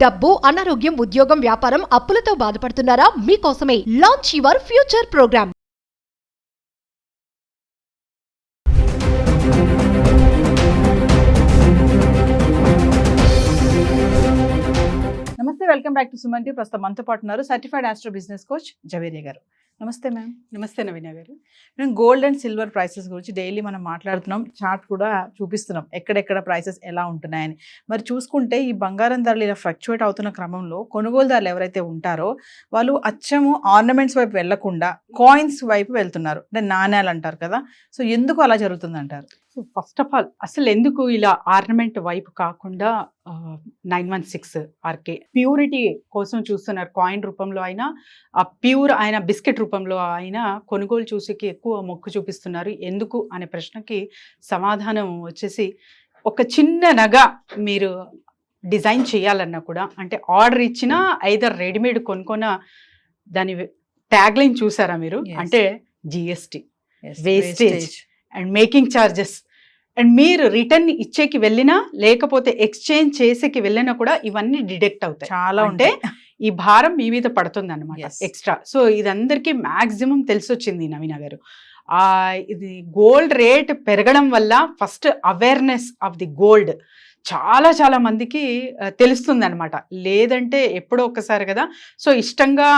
డబ్బు, అనారోగ్యం, ఉద్యోగం, వ్యాపారం, అప్పులతో బాధపడుతున్నారా? మీకోసమే లాంచ్ యువర్ ఫ్యూచర్ ప్రోగ్రామ్. నమస్తే, welcome back to Suman T. ప్రస్తుతం మనతో పాటు ఉన్నారు certified astro business coach Javeria గారు. నమస్తే మ్యామ్. నమస్తే నవీన గారు. మేము గోల్డ్ అండ్ సిల్వర్ ప్రైసెస్ గురించి డైలీ మనం మాట్లాడుతున్నాం, చార్ట్ కూడా చూపిస్తున్నాం ఎక్కడెక్కడ ప్రైసెస్ ఎలా ఉంటున్నాయని. మరి చూసుకుంటే ఈ బంగారం ధరలు ఇలా ఫ్లక్చువేట్ అవుతున్న క్రమంలో కొనుగోలుదారులు ఎవరైతే ఉంటారో వాళ్ళు అచ్చము ఆర్నమెంట్స్ వైపు వెళ్లకుండా కాయిన్స్ వైపు వెళ్తున్నారు, అంటే నాణ్యాలు అంటారు కదా. సో ఎందుకు అలా జరుగుతుంది అంటారు? సో ఫస్ట్ ఆఫ్ ఆల్ అసలు ఎందుకు ఇలా ఆర్నమెంట్ వైపు కాకుండా 916 ఆర్కే ప్యూరిటీ కోసం చూస్తున్నారు. కాయిన్ రూపంలో అయినా ప్యూర్ అయిన బిస్కెట్ రూపంలో అయినా కొనుగోలు చూసికి ఎక్కువ మొక్కు చూపిస్తున్నారు. ఎందుకు అనే ప్రశ్నకి సమాధానం వచ్చేసి, ఒక చిన్న నగ మీరు డిజైన్ చేయాలన్నా కూడా, అంటే ఆర్డర్ ఇచ్చినా ఐదర్ రెడీమేడ్ కొనుక్కున్న దాని ట్యాగ్ లైన్ చూసారా మీరు? అంటే GST, wastage and making charges, and మీరు రిటర్న్ ఇచ్చేకి వెళ్ళినా లేకపోతే ఎక్స్చేంజ్ చేసేకి వెళ్ళినా కూడా ఇవన్నీ డిడక్ట్ అవుతాయి. చాలా అంటే ఈ భారం మీ మీద పడుతుంది అనమాట ఎక్స్ట్రా. సో ఇదందరికీ మ్యాక్సిమం తెలిసి వచ్చింది నవీన గారు. ఇది గోల్డ్ రేట్ పెరగడం వల్ల first awareness of the gold చాలా చాలా మందికి తెలుస్తుంది అనమాట. లేదంటే ఎప్పుడో ఒక్కసారి కదా, సో ఇష్టంగా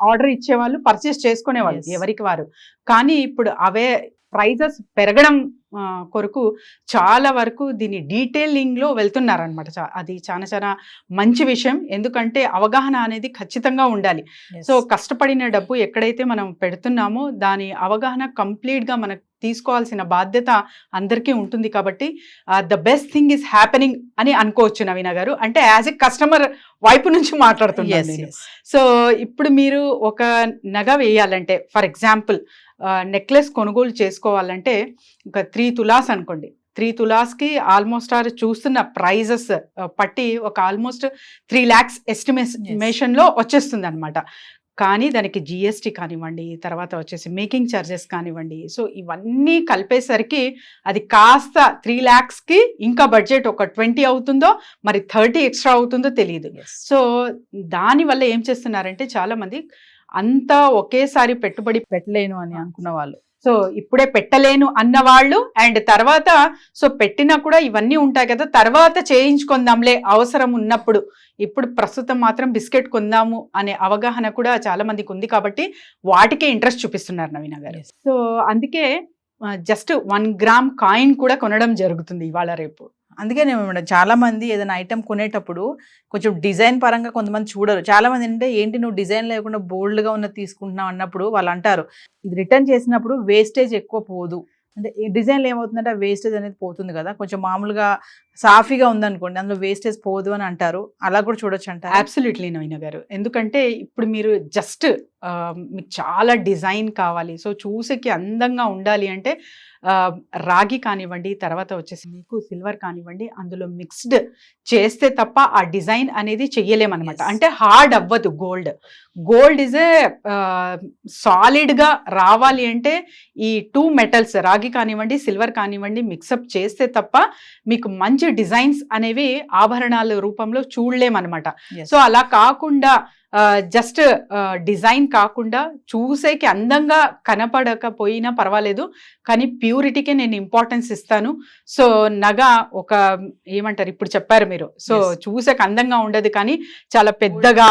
ఆర్డర్ ఇచ్చేవాళ్ళు పర్చేస్ చేసుకునేవాళ్ళు ఎవరికి వారు. కానీ ఇప్పుడు అవే ప్రైజెస్ పెరగడం కొరకు చాలా వరకు దీని డీటెయిలింగ్లో వెళ్తున్నారనమాట. అది చాలా చాలా మంచి విషయం, ఎందుకంటే అవగాహన అనేది ఖచ్చితంగా ఉండాలి. సో కష్టపడిన డబ్బు ఎక్కడైతే మనం పెడుతున్నామో దాని అవగాహన కంప్లీట్గా మనకు తీసుకోవాల్సిన బాధ్యత అందరికీ ఉంటుంది. కాబట్టి the best thing is happening అని అనుకోవచ్చు నవీన గారు. అంటే యాజ్ ఎ కస్టమర్ వైపు నుంచి మాట్లాడుతున్నాను నేను. సో ఇప్పుడు మీరు ఒక నగ వేయాలంటే, ఫర్ ఎగ్జాంపుల్ నెక్లెస్ కొనుగోలు చేసుకోవాలంటే ఒక 3 తులాస్ అనుకోండి. 3 తులాస్కి ఆల్మోస్ట్ చూస్తున్న ప్రైజెస్ పట్టి ఒక ఆల్మోస్ట్ 3 lakhs ఎస్టిమేషన్లో వచ్చేస్తుంది అనమాట. కానీ దానికి జిఎస్టీ కానివ్వండి, తర్వాత వచ్చేసి మేకింగ్ ఛార్జెస్ కానివ్వండి, సో ఇవన్నీ కలిపేసరికి అది కాస్త 3 lakhsకి ఇంకా బడ్జెట్ ఒక 20 అవుతుందో మరి 30 ఎక్స్ట్రా అవుతుందో తెలియదు. సో దానివల్ల ఏం చేస్తున్నారంటే చాలా మంది అంతా ఒకేసారి పెట్టుబడి పెట్టలేను అని అనుకున్న వాళ్ళు, సో ఇప్పుడే పెట్టలేను అన్నవాళ్ళు, అండ్ తర్వాత సో పెట్టినా కూడా ఇవన్నీ ఉంటాయి కదా, తర్వాత చేయించుకుందాంలే అవసరం ఉన్నప్పుడు, ఇప్పుడు ప్రస్తుతం మాత్రం బిస్కెట్ కొందాము అనే అవగాహన కూడా చాలా మందికి ఉంది. కాబట్టి వాటికే ఇంట్రెస్ట్ చూపిస్తున్నారు నవీన గారు. సో అందుకే జస్ట్ 1 గ్రామ్ కాయిన్ కూడా కొనడం జరుగుతుంది ఇవాళ రేపు. అందుకే నేను చాలా మంది ఏదైనా ఐటమ్ కొనేటప్పుడు కొంచెం డిజైన్ పరంగా కొంతమంది చూడరు. చాలా మంది అంటే ఏంటి నువ్వు డిజైన్ లేకుండా బోల్డ్గా ఉన్నది తీసుకుంటున్నావు అన్నప్పుడు వాళ్ళు అంటారు, ఇది రిటర్న్ చేసినప్పుడు వేస్టేజ్ ఎక్కువ పోదు. అంటే ఈ డిజైన్లో ఏమవుతుందంటే ఆ వేస్టేజ్ అనేది పోతుంది కదా, కొంచెం మామూలుగా సాఫీగా ఉందనుకోండి అందులో వేస్టేజ్ పోదు అని అంటారు. అలా కూడా చూడొచ్చు అంటారు. అబ్సల్యూట్లీ నవీన గారు. ఎందుకంటే ఇప్పుడు మీరు జస్ట్ మీకు చాలా డిజైన్ కావాలి, సో చూసేకి అందంగా ఉండాలి అంటే రాగి కానివ్వండి, తర్వాత వచ్చేసి మీకు సిల్వర్ కానివ్వండి, అందులో మిక్స్డ్ చేస్తే తప్ప ఆ డిజైన్ అనేది చెయ్యలేమన్నమాట. అంటే హార్డ్ అవ్వదు. గోల్డ్ ఈజ్ ఏ సాలిడ్గా రావాలి అంటే ఈ 2 మెటల్స్ రాగి కానివ్వండి, సిల్వర్ కానివ్వండి మిక్సప్ చేస్తే తప్ప మీకు మంచి డిజైన్స్ అనేవి ఆభరణాల రూపంలో చూడలేమన్నమాట. సో అలా కాకుండా జస్ట్ డిజైన్ కాకుండా చూసేకి అందంగా కనపడకపోయినా పర్వాలేదు, కానీ ప్యూరిటీకే నేను ఇంపార్టెన్స్ ఇస్తాను. సో నగ ఒక ఏమంటారు ఇప్పుడు చెప్పారు మీరు, సో చూసేకి అందంగా ఉండదు కానీ చాలా పెద్దగా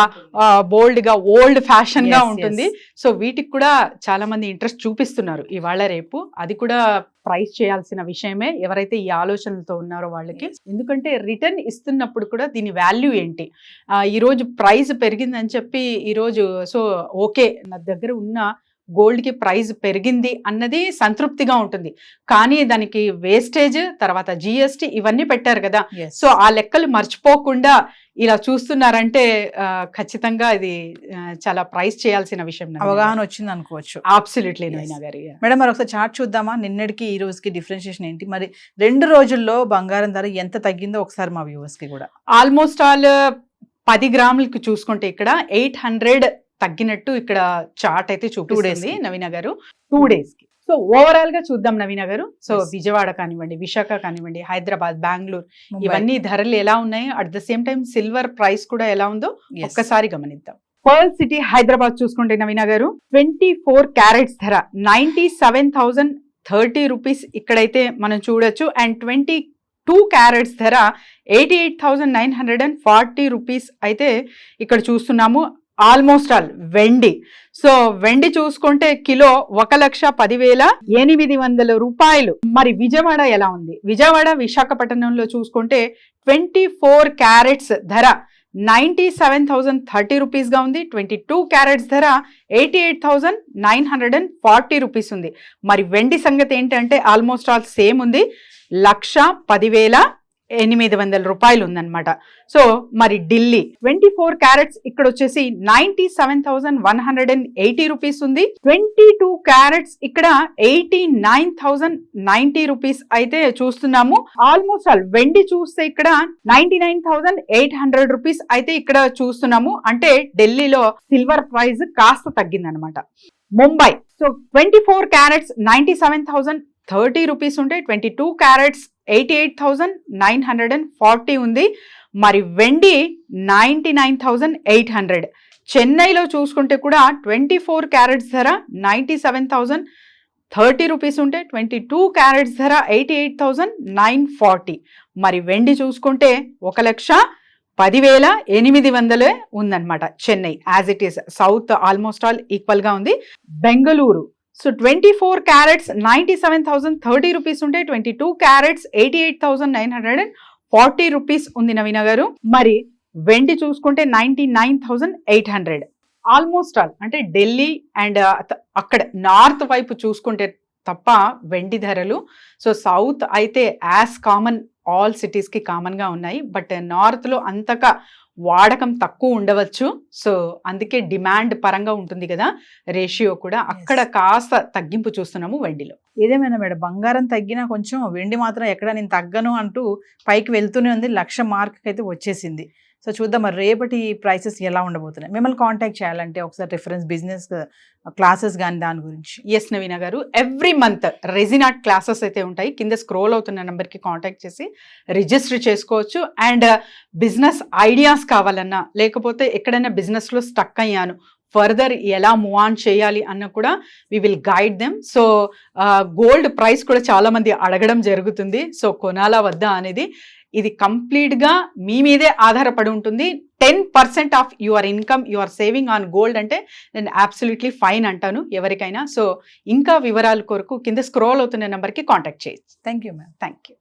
బోల్డ్గా ఓల్డ్ ఫ్యాషన్గా ఉంటుంది. సో వీటికి కూడా చాలా మంది ఇంట్రెస్ట్ చూపిస్తున్నారు ఇవాళ రేపు. అది కూడా ప్రైస్ చేయాల్సిన విషయమే ఎవరైతే ఈ ఆలోచనలతో ఉన్నారో వాళ్ళకి. ఎందుకంటే రిటర్న్ ఇస్తున్నప్పుడు కూడా దీని వాల్యూ ఏంటి, ఈరోజు ప్రైస్ పెరిగిందని చెప్పి ఈరోజు సో ఓకే నా దగ్గర ఉన్న గోల్డ్కి ప్రైస్ పెరిగింది అన్నది సంతృప్తిగా ఉంటుంది. కానీ దానికి వేస్టేజ్, తర్వాత జిఎస్టీ ఇవన్నీ పెట్టారు కదా, సో ఆ లెక్కలు మర్చిపోకుండా ఇలా చూస్తున్నారంటే ఖచ్చితంగా ఇది చాలా ప్రైస్ చేయాల్సిన విషయం. అవగాహన వచ్చింది అనుకోవచ్చు. అబ్సల్యూట్లీ నవీన గారు. మేడం మరి ఒకసారి చార్ట్ చూద్దామా, నిన్నటికి ఈ రోజుకి డిఫరెన్షియేషన్ ఏంటి, మరి 2 రోజుల్లో బంగారం ధర ఎంత తగ్గిందో ఒకసారి మా వ్యూవర్స్ కి కూడా. ఆల్మోస్ట్ ఆల్ 10 గ్రాములకి చూసుకుంటే ఇక్కడ 800 తగ్గినట్టు ఇక్కడ చార్ట్ అయితే చూపిస్తుంది నవీన గారు 2 days కి. సో ఓవరాల్ గా చూద్దాం నవీన గారు. So Yes. విజయవాడ కానివ్వండి, విశాఖ కానివ్వండి, హైదరాబాద్, బెంగళూరు, ముంబై. ఇవన్నీ ధరలు ఎలా ఉన్నాయి, at the same time silver price కూడా ఎలా ఉందో Yes. ఒక్కసారి గమనిద్దాం. పర్ల్ సిటీ హైదరాబాద్ చూసుకుంటే నవీన గారు 24 క్యారెట్స్ ధర 97,030 రూపీస్ ఇక్కడైతే మనం చూడొచ్చు. అండ్ 22 క్యారెట్స్ ధర 88,940 రూపీస్ అయితే ఇక్కడ చూస్తున్నాము. ఆల్మోస్ట్ ఆల్ వెండి. సో వెండి చూసుకుంటే కిలో 1,10,800 రూపాయలు. మరి విజయవాడ ఎలా ఉంది? విజయవాడ విశాఖపట్నంలో చూసుకుంటే 24 క్యారెట్స్ ధర 97,030 రూపీస్ గా ఉంది. 22 క్యారెట్స్ ధర 88,940 రూపీస్ ఉంది. మరి వెండి సంగతి ఏంటంటే ఆల్మోస్ట్ ఆల్ సేమ్ ఉంది, 1,10,800 రూపాయలు ఉందన్నమాట. సో మరి ఢిల్లీ 24 క్యారెట్స్ ఇక్కడ వచ్చేసి 97,180 రూపీస్ ఉంది. 22 క్యారెట్స్ ఇక్కడ 89,090 రూపీస్ అయితే చూస్తున్నాము. ఆల్మోస్ట్ ఆల్ వెండి చూస్తే ఇక్కడ 99,800 రూపీస్ అయితే ఇక్కడ చూస్తున్నాము. అంటే ఢిల్లీలో సిల్వర్ ప్రైస్ కాస్త తగ్గిందనమాట. ముంబై సో 24 క్యారెట్స్ 97,030 రూపీస్ ఉంటే 22 క్యారెట్స్ 88,940 ఉంది. మరి వెండి 99,800. చెన్నైలో చూసుకుంటే కూడా 24 క్యారెట్స్ ధర 97,030 రూపీస్ ఉంటే 22 క్యారెట్స్ ధర 88,940. మరి వెండి చూసుకుంటే 1,10,800 ఉందన్నమాట. Chennai as it is, south almost all equal గా ఉంది. బెంగళూరు సో 24 క్యారెట్స్ 97,030 రూపీస్ ఉంటే 22 క్యారెట్స్ 88,940 రూపీస్ ఉంది నవీన గారు. మరి వెండి చూసుకుంటే 99,800. ఆల్మోస్ట్ ఆల్ అంటే ఢిల్లీ అండ్ అక్కడ నార్త్ వైపు చూసుకుంటే తప్ప వెండి ధరలు. సో సౌత్ అయితే యాజ్ కామన్ ఆల్ సిటీస్ కి కామన్ గా ఉన్నాయి. బట్ నార్త్ లో అంతగా వాడకం తక్కువ ఉండవచ్చు. సో అందుకే డిమాండ్ పరంగా ఉంటుంది కదా రేషియో కూడా, అక్కడ కాస్త తగ్గింపు చూస్తున్నాము వెండిలో. ఏదేమైనా మేడం, బంగారం తగ్గినా కొంచెం వెండి మాత్రం ఎక్కడ నేను తగ్గను అంటూ పైకి వెళ్తూనే ఉంది. 1,00,000 మార్క్ అయితే వచ్చేసింది. సో చూద్దాం మరి రేపటి ప్రైసెస్ ఎలా ఉండబోతున్నాయి. మిమ్మల్ని కాంటాక్ట్ చేయాలంటే ఒకసారి రిఫరెన్స్ బిజినెస్ క్లాసెస్ కానీ దాని గురించి. ఎస్ నవీన గారు, every month resin art classes అయితే ఉంటాయి. కింద స్క్రోల్ అవుతున్న నెంబర్కి కాంటాక్ట్ చేసి రిజిస్టర్ చేసుకోవచ్చు. అండ్ బిజినెస్ ఐడియాస్ కావాలన్నా, లేకపోతే ఎక్కడైనా బిజినెస్లో స్టక్ అయ్యాను, ఫర్దర్ ఎలా మూవ్ ఆన్ చేయాలి అన్న కూడా we will guide them. So gold price కూడా చాలా మంది అడగడం జరుగుతుంది. సో కొనాలా వద్దా అనేది ఇది కంప్లీట్గా మీ మీదే ఆధారపడి ఉంటుంది. 10% of your income you are saving on gold అంటే నేను అబ్సల్యూట్లీ ఫైన్ అంటాను ఎవరికైనా. సో ఇంకా వివరాల కొరకు కింద స్క్రోల్ అవుతున్న నెంబర్కి కాంటాక్ట్ చేయొచ్చు. Thank you ma'am. Thank you.